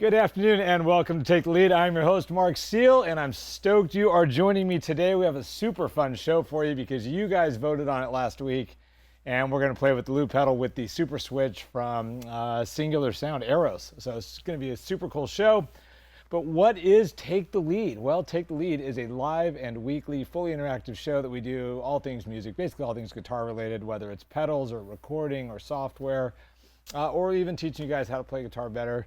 Good afternoon and welcome to Take the Lead. I'm your host, Mark Seal, and I'm stoked you are joining me today. We have a super fun show for you because you guys voted on it last week, and we're going to play with the loop pedal with the Superswitch from Singular Sound, Aeros. So it's going to be a super cool show. But what is Take the Lead? Well, Take the Lead is a live and weekly, fully interactive show that we do all things music, basically all things guitar related, whether it's pedals or recording or software, or even teaching you guys how to play guitar better.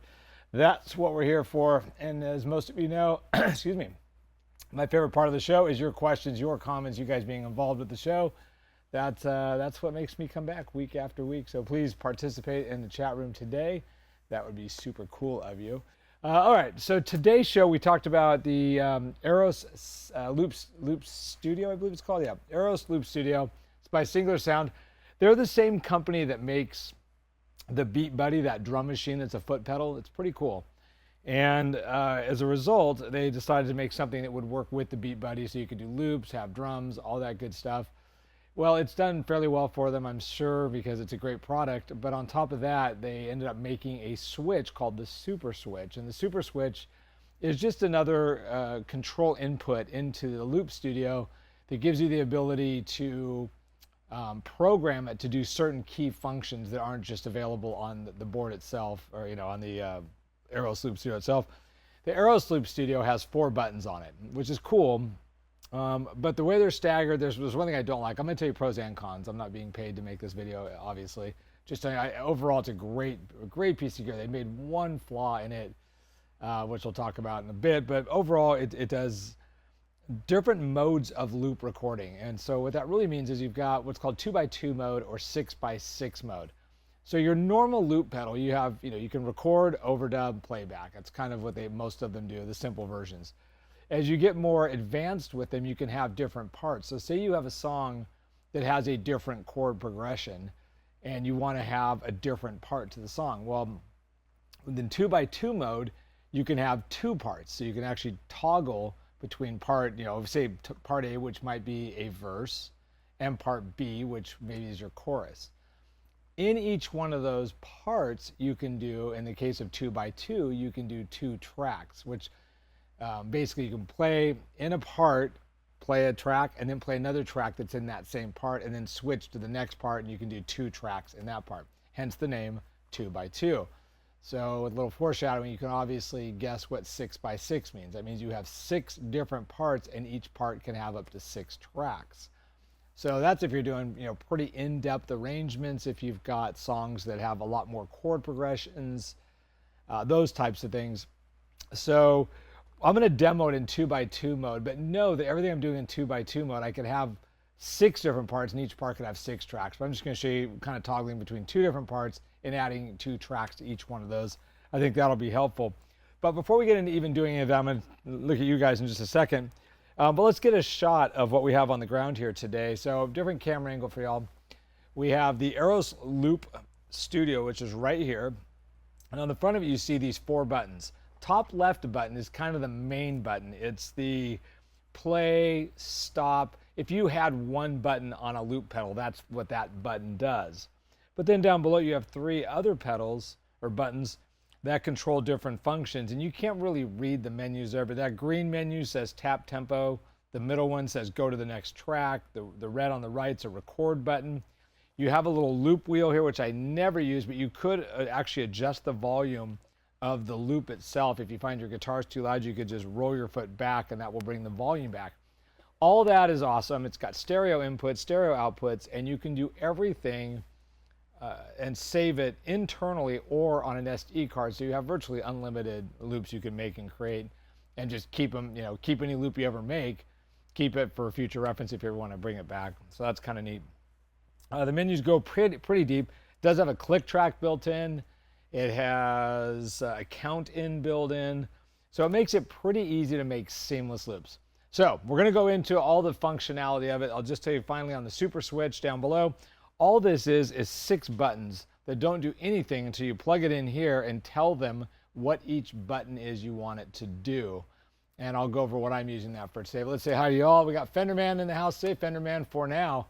That's what we're here for. And as most of you know, excuse me, my favorite part of the show is your questions, your comments, you guys being involved with the show. That's what makes me come back week after week. So please participate in the chat room today. That would be super cool of you. All right, so today's show, we talked about the Aeros Loop Studio, I believe it's called. Yeah, Aeros Loop Studio. It's by Singular Sound. They're the same company that makes the Beat Buddy, that drum machine that's a foot pedal. It's pretty cool. And as a result, they decided to make something that would work with the Beat Buddy so you could do loops, have drums, all that good stuff. Well, it's done fairly well for them, I'm sure, because it's a great product. But on top of that, they ended up making a switch called the Superswitch. And the Superswitch is just another control input into the Loop Studio that gives you the ability to program it to do certain key functions that aren't just available on the board itself, or on the Aeros Loop Studio itself. The Aeros Loop Studio has 4 buttons on it, which is cool. But the way they're staggered, there's one thing I don't like. I'm going to tell you pros and cons. I'm not being paid to make this video, obviously. Just telling you, overall, it's a great piece of gear. They made one flaw in it, which we'll talk about in a bit. But overall, it does different modes of loop recording. And so what that really means is you've got what's called 2x2 mode or 6x6 mode. So your normal loop pedal, you have, you can record, overdub, playback. That's kind of what most of them do, the simple versions. As you get more advanced with them, you can have different parts. So say you have a song that has a different chord progression and you want to have a different part to the song. Well, in 2x2 mode, you can have 2 parts. So you can actually toggle between part, say part A, which might be a verse, and part B, which maybe is your chorus. In each one of those parts, you can do, in the case of 2x2, you can do 2 tracks, which basically you can play in a part, play a track, and then play another track that's in that same part, and then switch to the next part, and you can do 2 tracks in that part. Hence the name 2x2. So with a little foreshadowing, you can obviously guess what 6x6 means. That means you have 6 different parts, and each part can have up to 6 tracks. So that's if you're doing, pretty in-depth arrangements, if you've got songs that have a lot more chord progressions, those types of things. So I'm going to demo it in 2x2 mode, but know that everything I'm doing in 2x2 mode, I could have 6 different parts, and each part could have 6 tracks. But I'm just going to show you kind of toggling between 2 different parts and adding 2 tracks to each one of those. I think that'll be helpful. But before we get into even doing any of that, I'm going to look at you guys in just a second. But let's get a shot of what we have on the ground here today. So different camera angle for y'all. We have the Aeros Loop Studio, which is right here. And on the front of it, you see these 4 buttons. Top left button is kind of the main button. It's the play, stop. If you had one button on a loop pedal, that's what that button does. But then down below you have 3 other pedals or buttons that control different functions, and you can't really read the menus there, but that green menu says tap tempo. The middle one says go to the next track. The red on the right's a record button. You have a little loop wheel here, which I never use, but you could actually adjust the volume of the loop itself. If you find your guitar's too loud, you could just roll your foot back and that will bring the volume back. All that is awesome. It's got stereo inputs, stereo outputs, and you can do everything and save it internally or on an SD card. So you have virtually unlimited loops you can make and create, and just keep them, keep any loop you ever make, keep it for future reference if you ever want to bring it back. So that's kind of neat. The menus go pretty deep. It does have a click track built in. It has a count in built in. So it makes it pretty easy to make seamless loops. So we're going to go into all the functionality of it. I'll just tell you finally on the Superswitch down below. All this is 6 buttons that don't do anything until you plug it in here and tell them what each button is you want it to do. And I'll go over what I'm using that for today. But let's say hi to you all. We got Fenderman in the house. Say Fenderman for now.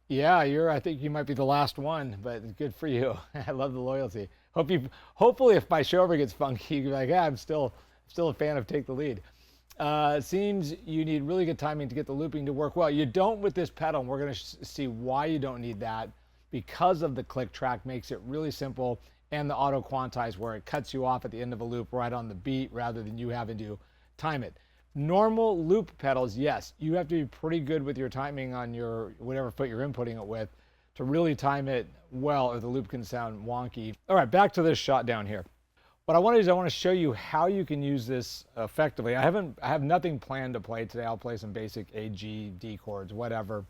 Yeah, I think you might be the last one, but good for you. I love the loyalty. Hopefully if my show ever gets funky, you'll be like, yeah, I'm still a fan of Take the Lead. It seems you need really good timing to get the looping to work well. You don't with this pedal, and we're going to see why you don't need that, because of the click track makes it really simple, and the auto quantize where it cuts you off at the end of a loop right on the beat rather than you having to time it. Normal loop pedals, yes, you have to be pretty good with your timing on your whatever foot you're inputting it with to really time it well, or the loop can sound wonky. All right, back to this shot down here. What I want to do is I want to show you how you can use this effectively. I have nothing planned to play today. I'll play some basic A, G, D chords, whatever.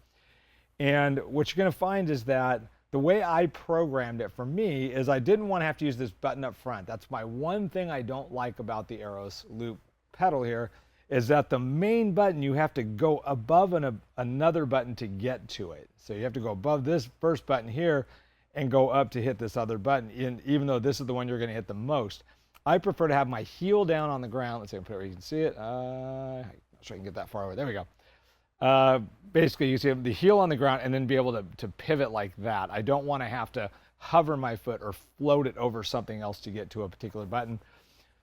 And what you're going to find is that the way I programmed it for me is I didn't want to have to use this button up front. That's my one thing I don't like about the Aeros loop pedal here, is that the main button, you have to go above another button to get to it. So you have to go above this first button here and go up to hit this other button, even though this is the one you're going to hit the most. I prefer to have my heel down on the ground. Let's see, I'll put it where you can see it. I'm not sure I can get that far away. There we go. Basically, you see the heel on the ground and then be able to pivot like that. I don't want to have to hover my foot or float it over something else to get to a particular button.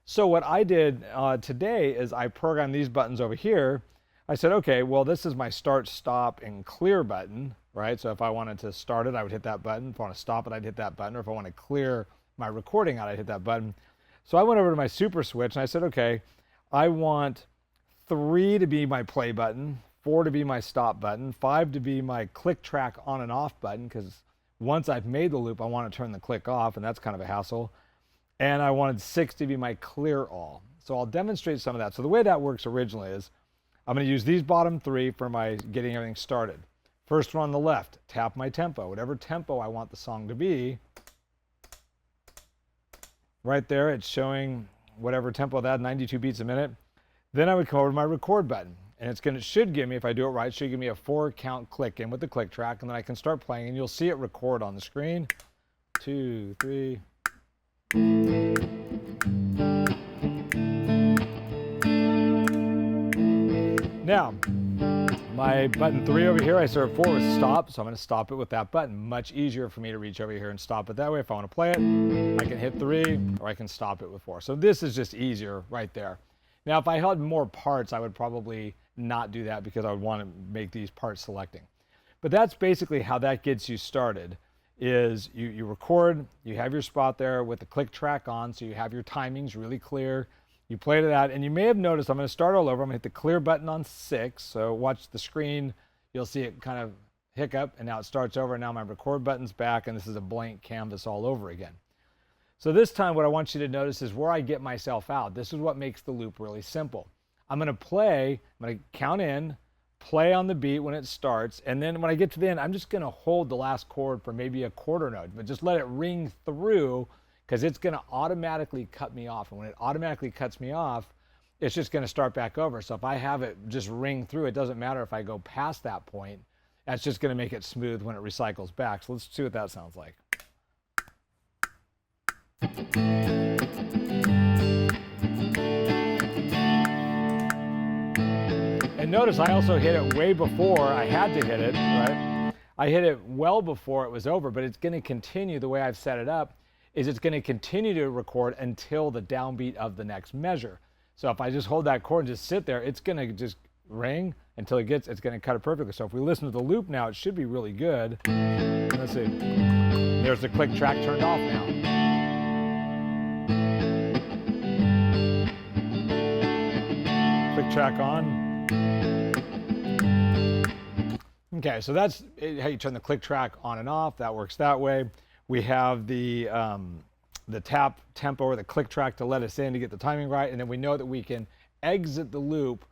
So what I did today is I programmed these buttons over here. I said, okay, well, this is my start, stop, and clear button, right? So if I wanted to start it, I would hit that button. If I want to stop it, I'd hit that button. Or if I want to clear my recording out, I'd hit that button. So I went over to my Superswitch and I said, okay, I want 3 to be my play button, 4 to be my stop button, 5 to be my click track on and off button, because once I've made the loop, I want to turn the click off, and that's kind of a hassle. And I wanted 6 to be my clear all. So I'll demonstrate some of that. So the way that works originally is I'm going to use these bottom 3 for my getting everything started. First one on the left, tap my tempo, whatever tempo I want the song to be. Right there, it's showing whatever tempo that, 92 beats a minute. Then I would come over to my record button, and it should give me, if I do it right, it should give me a 4 count click in with the click track, and then I can start playing, and you'll see it record on the screen. 2, 3. Now, my button 3 over here, I started 4 with stop, so I'm going to stop it with that button. Much easier for me to reach over here and stop it that way. If I want to play it, I can hit 3, or I can stop it with 4. So this is just easier right there. Now, if I had more parts, I would probably not do that because I would want to make these part selecting. But that's basically how that gets you started, is you record, you have your spot there with the click track on, so you have your timings really clear. You play to that, and you may have noticed I'm going to start all over. I'm going to hit the clear button on 6, so watch the screen. You'll see it kind of hiccup, and now it starts over, and now my record button's back, and this is a blank canvas all over again. So this time what I want you to notice is where I get myself out. This is what makes the loop really simple. I'm going to play, I'm going to count in, play on the beat when it starts, and then when I get to the end, I'm just going to hold the last chord for maybe a quarter note, but just let it ring through, because it's going to automatically cut me off. And when it automatically cuts me off, it's just going to start back over. So if I have it just ring through, it doesn't matter if I go past that point. That's just going to make it smooth when it recycles back. So let's see what that sounds like. And notice I also hit it way before I had to hit it, right? I hit it well before it was over, but it's going to continue the way I've set it up. It's going to continue to record until the downbeat of the next measure. So if I just hold that chord and just sit there, it's going to just ring until it's going to cut it perfectly. So if we listen to the loop now, it should be really good. Let's see. There's the click track turned off now. Click track on. Okay, so that's how you turn the click track on and off. That works that way. We have the tap tempo or the click track to let us in to get the timing right, and then we know that we can exit the loop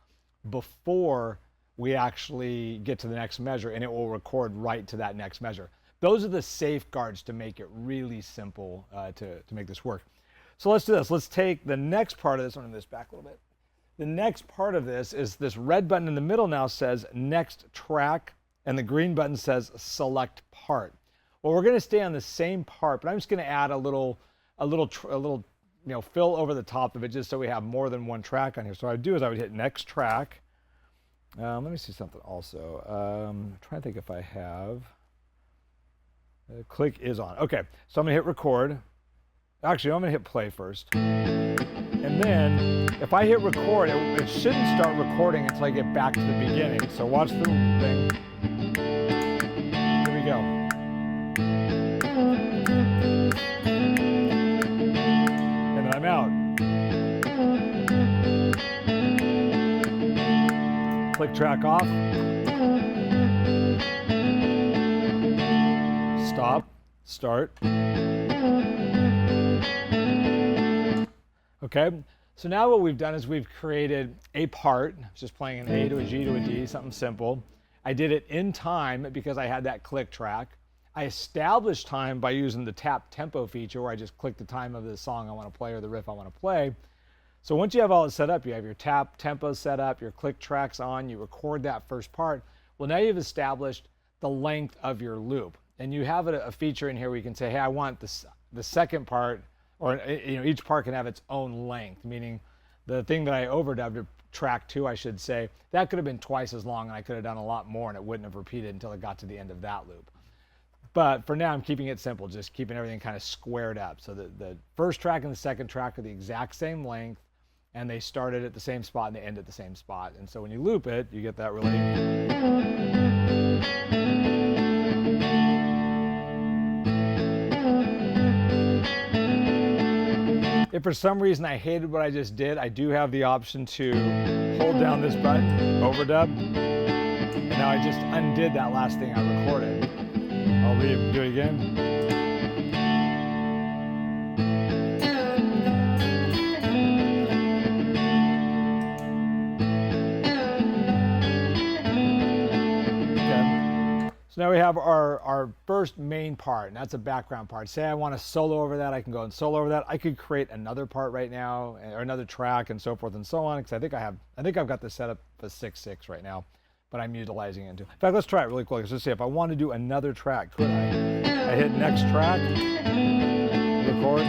before we actually get to the next measure, and it will record right to that next measure. Those are the safeguards to make it really simple to make this work. So let's do this. Let's take the next part of this. I'm going to move this back a little bit. The next part of this is this red button in the middle now says next track, and the green button says select part. Well, we're going to stay on the same part, but I'm just going to add a little fill over the top of it, just so we have more than one track on here. So what I'd do is I would hit next track. Let me see something also. I'm trying to think if I have. The click is on. Okay, so I'm gonna hit record. Actually, I'm gonna hit play first. And then if I hit record, it shouldn't start recording until I get back to the beginning. So watch the thing. Here we go. And then I'm out. Click track off. Stop, start. Okay, so now what we've done is we've created a part, just playing an A to a G to a D, something simple. I did it in time because I had that click track. I established time by using the tap tempo feature where I just click the time of the song I want to play or the riff I want to play. So once you have all it set up, you have your tap tempo set up, your click tracks on, you record that first part. Well, now you've established the length of your loop. And you have a feature in here where you can say, hey, I want the second part, or each part can have its own length, meaning the thing that I overdubbed, or track 2, I should say, that could have been twice as long, and I could have done a lot more, and it wouldn't have repeated until it got to the end of that loop. But for now, I'm keeping it simple, just keeping everything kind of squared up. So the first track and the second track are the exact same length, and they started at the same spot and they end at the same spot. And so when you loop it, you get that really... If for some reason I hated what I just did, I do have the option to hold down this button, overdub, and now I just undid that last thing I recorded. I'll do it again. So now we have our first main part, and that's a background part. Say I want to solo over that, I can go and solo over that. I could create another part right now, or another track, and so forth and so on, because I think I've got this set up for 6/6 right now, but I'm utilizing it into. In fact, let's try it really quick. Let's just see if I want to do another track, could I? I hit next track, record.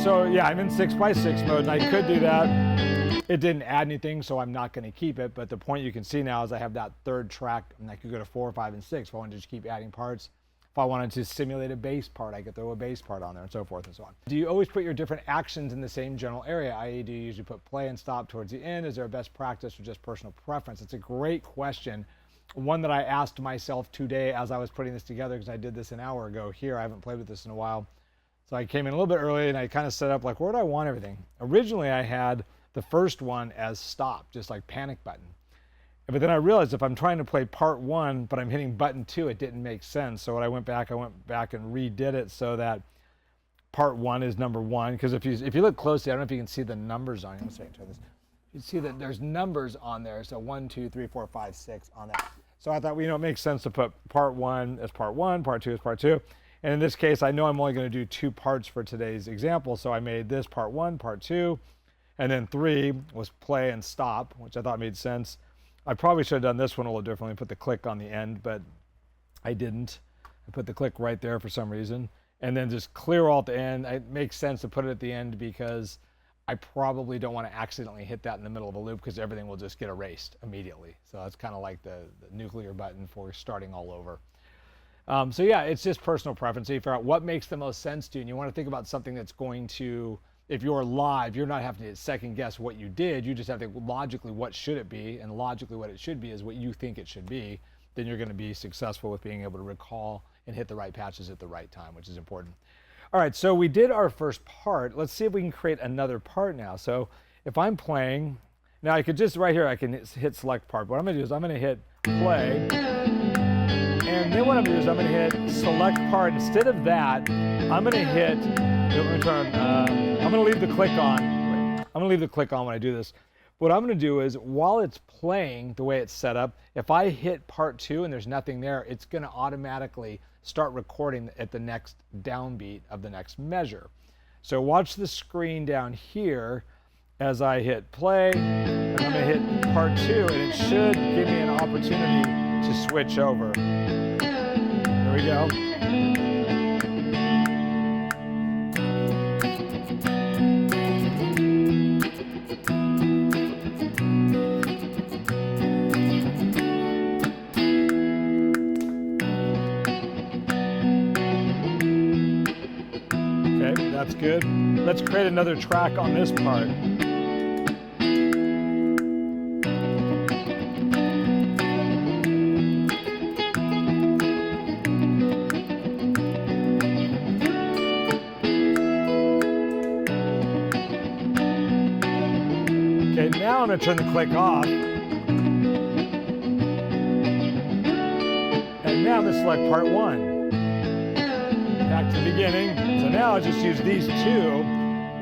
So yeah, I'm in 6x6 mode, and I could do that. It didn't add anything, so I'm not going to keep it. But the point you can see now is I have that third track, and I could go to 4, 5, and 6 if I wanted to just keep adding parts. If I wanted to simulate a bass part, I could throw a bass part on there, and so forth and so on. Do you always put your different actions in the same general area, i.e. do you usually put play and stop towards the end? Is there a best practice or just personal preference? It's a great question. One that I asked myself today as I was putting this together, because I did this an hour ago here. I haven't played with this in a while. So I came in a little bit early, and I kind of set up like, where do I want everything? Originally, I had the first one as stop, just like panic button. But then I realized if I'm trying to play part 1, but I'm hitting button 2, it didn't make sense. So when I went back and redid it so that part 1 is number 1. Because if you look closely, I don't know if you can see the numbers on it. I'm going to turn this. You see that there's numbers on there. So 1, 2, 3, 4, 5, 6 on that. So I thought, it makes sense to put part 1 as part 1, part 2 as part 2. And in this case, I know I'm only going to do 2 parts for today's example. So I made this part 1, part 2, and then 3 was play and stop, which I thought made sense. I probably should have done this one a little differently, put the click on the end, but I didn't. I put the click right there for some reason. And then just clear all at the end. It makes sense to put it at the end because I probably don't want to accidentally hit that in the middle of a loop because everything will just get erased immediately. So that's kind of like the nuclear button for starting all over. So yeah, it's just personal preference. So you figure out what makes the most sense to you, and you want to think about something that's going to, if you're live, you're not having to second guess what you did. You just have to think logically what should it be, and logically what it should be is what you think it should be. Then you're going to be successful with being able to recall and hit the right patches at the right time, which is important. All right, so we did our first part. Let's see if we can create another part now. So if I'm playing, now I could just right here, I can hit select part. What I'm going to do is I'm going to hit play. And then what I'm going to do is I'm going to hit select part. Instead of that, I'm going to hit, I'm going to leave the click on. I'm going to leave the click on when I do this. What I'm going to do is while it's playing the way it's set up, if I hit part 2 and there's nothing there, it's going to automatically start recording at the next downbeat of the next measure. So watch the screen down here as I hit play, and I'm going to hit part 2, and it should give me an opportunity to switch over. There we go. good. Let's create another track on this part. Okay, now I'm going to turn the click off. And now I'm going to select part 1. Back to the beginning. So now I'll just use these two.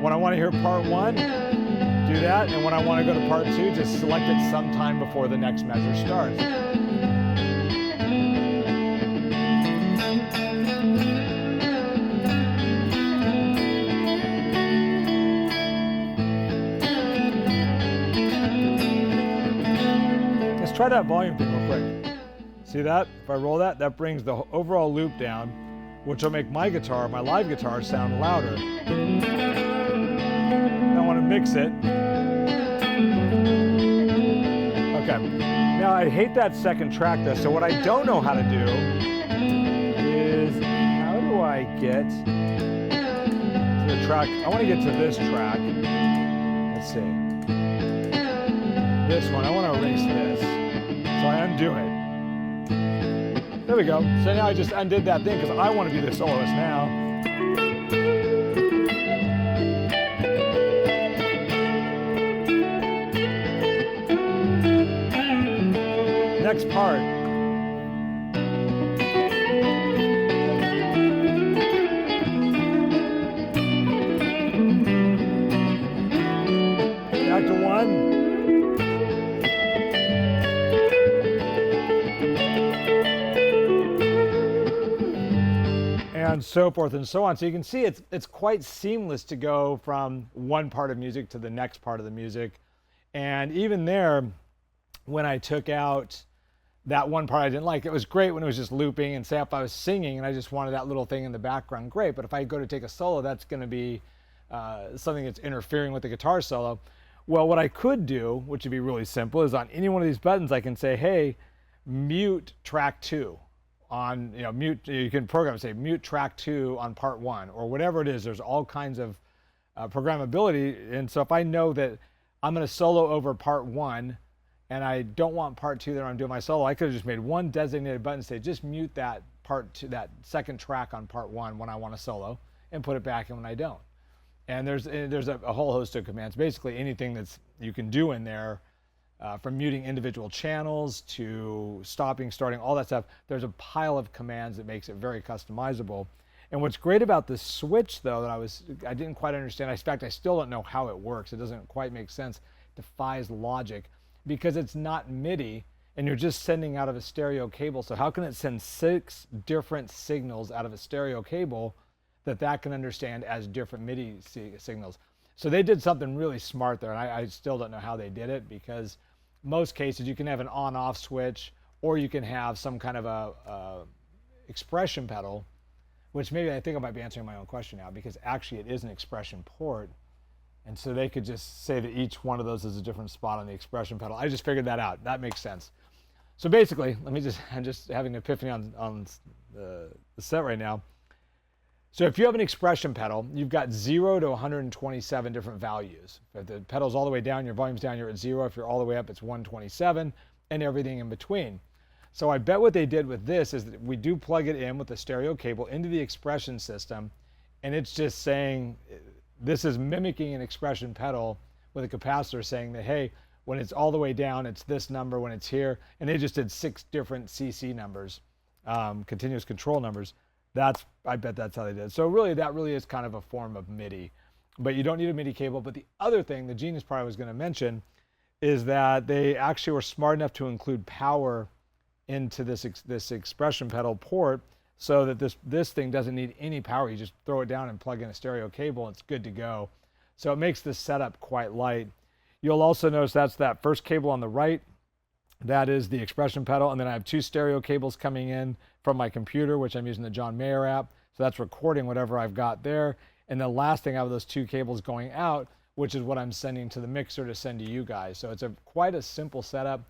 When I want to hear part 1, do that. And when I want to go to part 2, just select it sometime before the next measure starts. Try that volume thing real quick. See that? If I roll that, that brings the overall loop down, which will make my guitar, my live guitar, sound louder. I want to mix it. Okay. Now I hate that second track though, so what I don't know how to do is, how do I get to the track? I want to get to this track. Let's see. This one, I want to erase this. So I undo it. There we go. So now I just undid that thing because I want to be the soloist now. Next part. Back to 1. And so forth and so on. So you can see it's quite seamless to go from one part of music to the next part of the music. And even there, when I took out that one part I didn't like, it was great when it was just looping, and say if I was singing and I just wanted that little thing in the background, great. But if I go to take a solo, that's going to be something that's interfering with the guitar solo. Well, what I could do, which would be really simple, is on any one of these buttons I can say, hey, mute track 2. On, mute, you can program, say mute track 2 on part 1 or whatever it is. There's all kinds of programmability. And so if I know that I'm going to solo over part 1 and I don't want part 2 there, I'm doing my solo, I could have just made one designated button, say just mute that part 2, that second track on part 1 when I want to solo, and put it back in when I don't. And there's a whole host of commands, basically anything that's you can do in there. From muting individual channels to stopping, starting, all that stuff. There's a pile of commands that makes it very customizable. And what's great about this switch, though, that I didn't quite understand. In fact, I still don't know how it works. It doesn't quite make sense. It defies logic because it's not MIDI, and you're just sending out of a stereo cable. So how can it send 6 different signals out of a stereo cable that can understand as different MIDI signals? So they did something really smart there, and I still don't know how they did it, because most cases you can have an on-off switch, or you can have some kind of a expression pedal, which maybe I think I might be answering my own question now, because actually it is an expression port. And so they could just say that each one of those is a different spot on the expression pedal. I just figured that out. That makes sense. So basically, I'm just having an epiphany on the set right now. So if you have an expression pedal, you've got 0 to 127 different values. If the pedal's all the way down, your volume's down, you're at 0. If you're all the way up, it's 127, and everything in between. So I bet what they did with this is that we do plug it in with the stereo cable into the expression system, and it's just saying, this is mimicking an expression pedal with a capacitor, saying that, hey, when it's all the way down, it's this number, when it's here. And they just did 6 different CC numbers, continuous control numbers. I bet that's how they did it. So really, that really is kind of a form of MIDI. But you don't need a MIDI cable. But the other thing, the genius part I was going to mention, is that they actually were smart enough to include power into this expression pedal port, so that this thing doesn't need any power. You just throw it down and plug in a stereo cable, and it's good to go. So it makes this setup quite light. You'll also notice that's that first cable on the right. That is the expression pedal, and then I have 2 stereo cables coming in from my computer, which I'm using the John Mayer app. So that's recording whatever I've got there. And the last thing, I have those 2 cables going out, which is what I'm sending to the mixer to send to you guys. So it's quite a simple setup.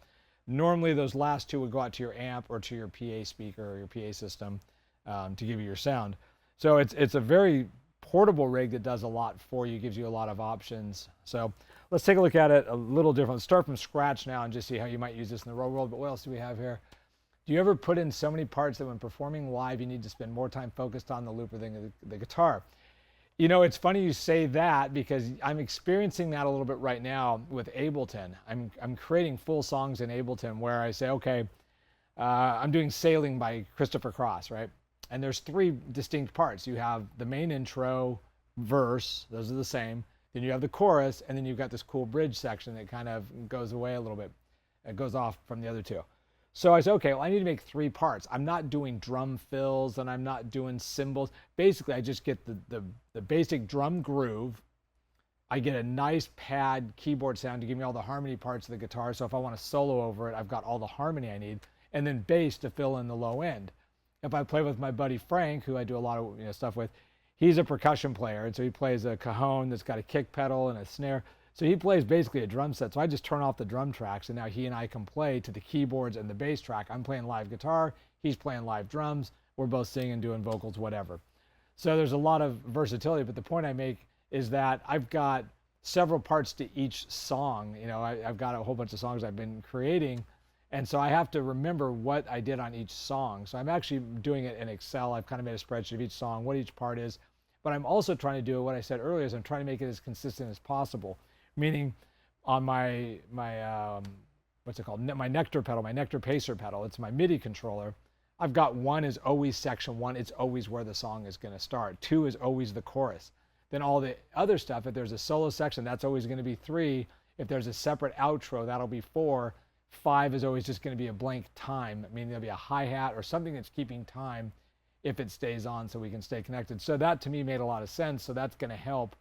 Normally those last 2 would go out to your amp or to your PA speaker or your PA system to give you your sound. So it's a very portable rig that does a lot for you, gives you a lot of options. So let's take a loop at it a little different. Let's start from scratch now and just see how you might use this in the real world. But what else do we have here? Do you ever put in so many parts that when performing live, you need to spend more time focused on the looper than the guitar? You know, it's funny you say that because I'm experiencing that a little bit right now with Ableton. I'm creating full songs in Ableton where I say, okay, I'm doing Sailing by Christopher Cross, right? And there's 3 distinct parts. You have the main intro, verse, those are the same. Then you have the chorus, and then you've got this cool bridge section that kind of goes away a little bit. It goes off from the other 2. So I said, okay, well, I need to make 3 parts. I'm not doing drum fills, and I'm not doing cymbals. Basically, I just get the basic drum groove. I get a nice pad keyboard sound to give me all the harmony parts of the guitar. So if I want to solo over it, I've got all the harmony I need. And then bass to fill in the low end. If I play with my buddy Frank, who I do a lot of stuff with, he's a percussion player. And so he plays a cajon that's got a kick pedal and a snare. So he plays basically a drum set. So I just turn off the drum tracks, and now he and I can play to the keyboards and the bass track. I'm playing live guitar. He's playing live drums. We're both singing, doing vocals, whatever. So there's a lot of versatility. But the point I make is that I've got several parts to each song. You know, I've got a whole bunch of songs I've been creating. And so I have to remember what I did on each song. So I'm actually doing it in Excel. I've kind of made a spreadsheet of each song, what each part is. But I'm also trying to do what I said earlier is I'm trying to make it as consistent as possible. Meaning on my what's it called? My Nectar pedal, my Nectar Pacer pedal, it's my MIDI controller. I've got 1 is always section 1. It's always where the song is going to start. 2 is always the chorus. Then all the other stuff, if there's a solo section, that's always going to be 3. If there's a separate outro, that'll be 4. 5 is always just going to be a blank time, meaning there'll be a hi-hat or something that's keeping time if it stays on so we can stay connected. So that to me made a lot of sense. So that's going to help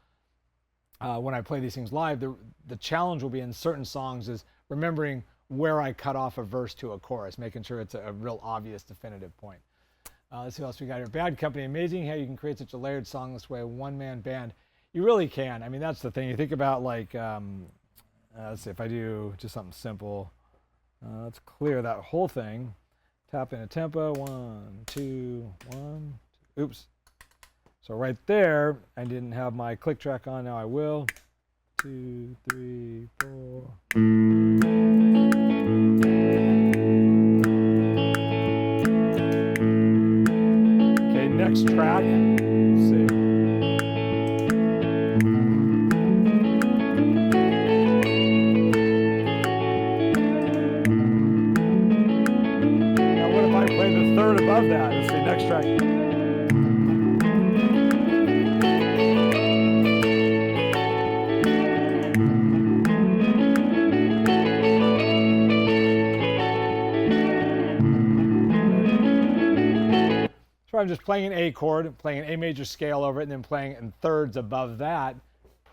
when I play these things live. The challenge will be in certain songs is remembering where I cut off a verse to a chorus, making sure it's a real obvious, definitive point. Let's see what else we got here. Bad Company. Amazing how you can create such a layered song this way, a one-man band. You really can. I mean, that's the thing. You think about like, let's see, if I do just something simple. Let's clear that whole thing. Tap in a tempo. 1, 2, 1. 2. Oops. So right there, I didn't have my click track on. Now I will. 2, 3, 4. Okay, next track. Let's see. Now what if I play the 3rd above that? Let's see, next track. So I'm just playing an A chord, playing an A major scale over it, and then playing it in 3rds above that.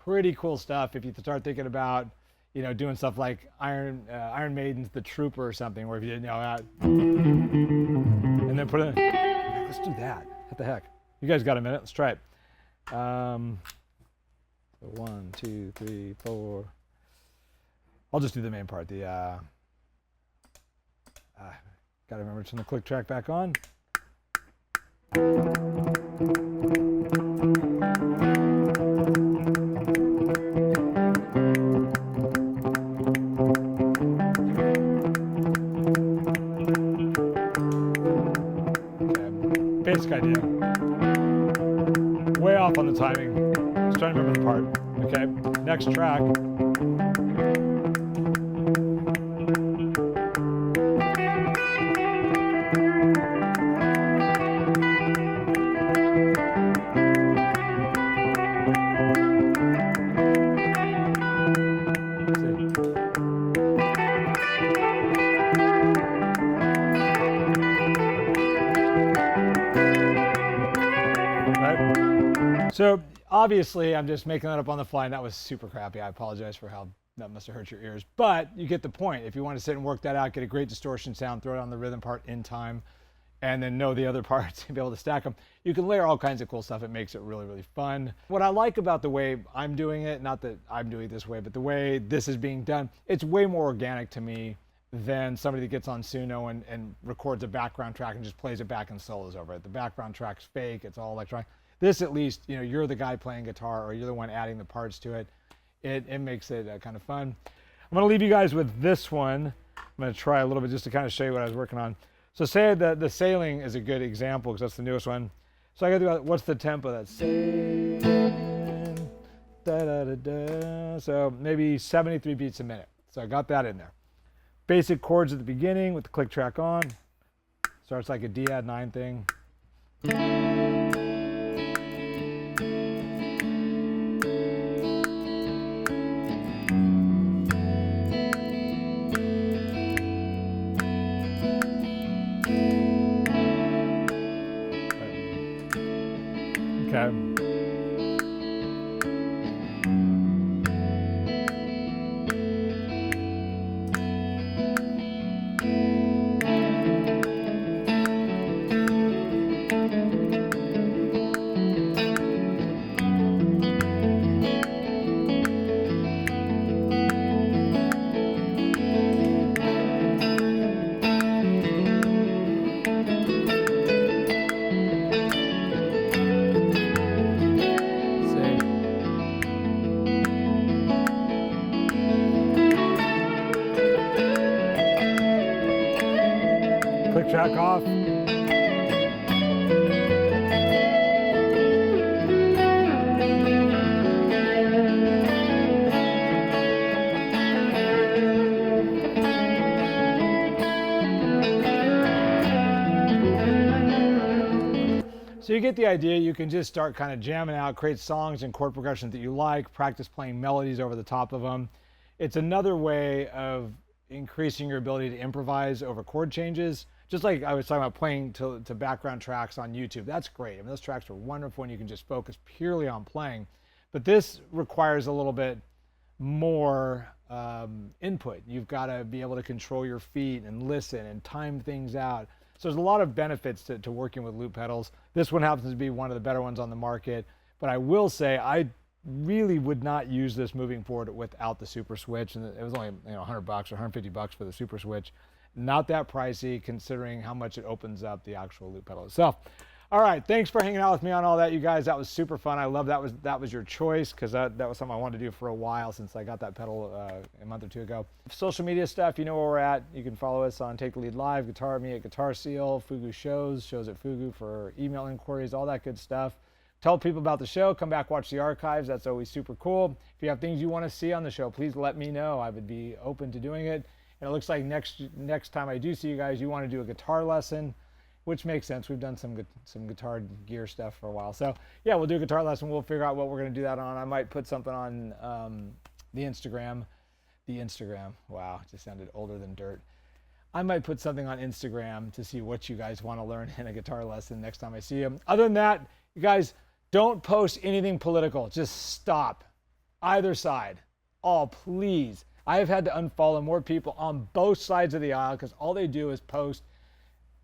Pretty cool stuff if you start thinking about, doing stuff like Iron Maiden's The Trooper or something, where if you didn't know that. And then put it in. Let's do that. What the heck? You guys got a minute? Let's try it. So 1, 2, 3, 4. I'll just do the main part. Got to remember to turn the click track back on. Basic idea. Way off on the timing. Just trying to remember the part. Okay, next track. So obviously I'm just making that up on the fly, and that was super crappy. I apologize for how that must have hurt your ears, but you get the point. If you want to sit and work that out, get a great distortion sound, throw it on the rhythm part in time, and then know the other parts and be able to stack them, you can layer all kinds of cool stuff. It makes it really, really fun. What I like about the way I'm doing it, not that I'm doing it this way, but the way this is being done, it's way more organic to me than somebody that gets on Suno and records a background track and just plays it back and solos over it. The background track's fake, it's all electronic. This at least, you know, you're the guy playing guitar or you're the one adding the parts to it. It makes it kind of fun. I'm going to leave you guys with this one. I'm going to try a little bit just to kind of show you what I was working on. So say that the sailing is a good example because that's the newest one. So I got to do, what's the tempo? That's sailing, da, da, da, da. So maybe 73 beats a minute. So I got that in there. Basic chords at the beginning with the click track on. Starts like a D add 9 thing. Okay. Click track off. So you get the idea. You can just start kind of jamming out, create songs and chord progressions that you like, practice playing melodies over the top of them. It's another way of increasing your ability to improvise over chord changes. Just like I was talking about playing to background tracks on YouTube. That's great. I mean, those tracks are wonderful and you can just focus purely on playing. But this requires a little bit more input. You've got to be able to control your feet and listen and time things out. So there's a lot of benefits to working with loop pedals. This one happens to be one of the better ones on the market. But I will say I really would not use this moving forward without the Superswitch. And it was only, you know, $100 or $150 for the Superswitch. Not that pricey considering how much it opens up the actual loop pedal itself. All right, thanks for hanging out with me on all that, you guys. That was super fun. I love that was your choice because that was something I wanted to do for a while since I got that pedal a month or two ago. Social media stuff, you know where we're at. You can follow us on Take the Lead Live, Guitar Me at Guitar Seal, Fugu shows at Fugu for email inquiries, all that good stuff. Tell people about the show. Come back, watch the archives. That's always super cool. If you have things you want to see on the show, please let me know. I would be open to doing it. And it looks like next time I do see you guys, you want to do a guitar lesson, which makes sense. We've done some guitar gear stuff for a while. So yeah, we'll do a guitar lesson. We'll figure out what we're going to do that on. I might put something on the Instagram. Wow, it just sounded older than dirt. I might put something on Instagram to see what you guys want to learn in a guitar lesson next time I see you. Other than that, you guys, don't post anything political. Just stop. Either side. Oh, please. I have had to unfollow more people on both sides of the aisle because all they do is post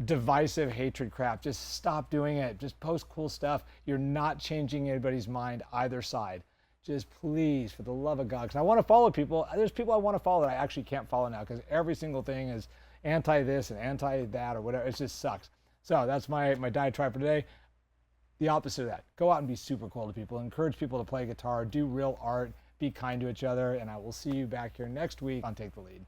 divisive hatred crap. Just stop doing it. Just post cool stuff. You're not changing anybody's mind either side. Just please, for the love of God, because I want to follow people. There's people I want to follow that I actually can't follow now because every single thing is anti this and anti that or whatever. It just sucks. So that's my diatribe for today. The opposite of that. Go out and be super cool to people. Encourage people to play guitar. Do real art. Be kind to each other. And I will see you back here next week on Take the Lead.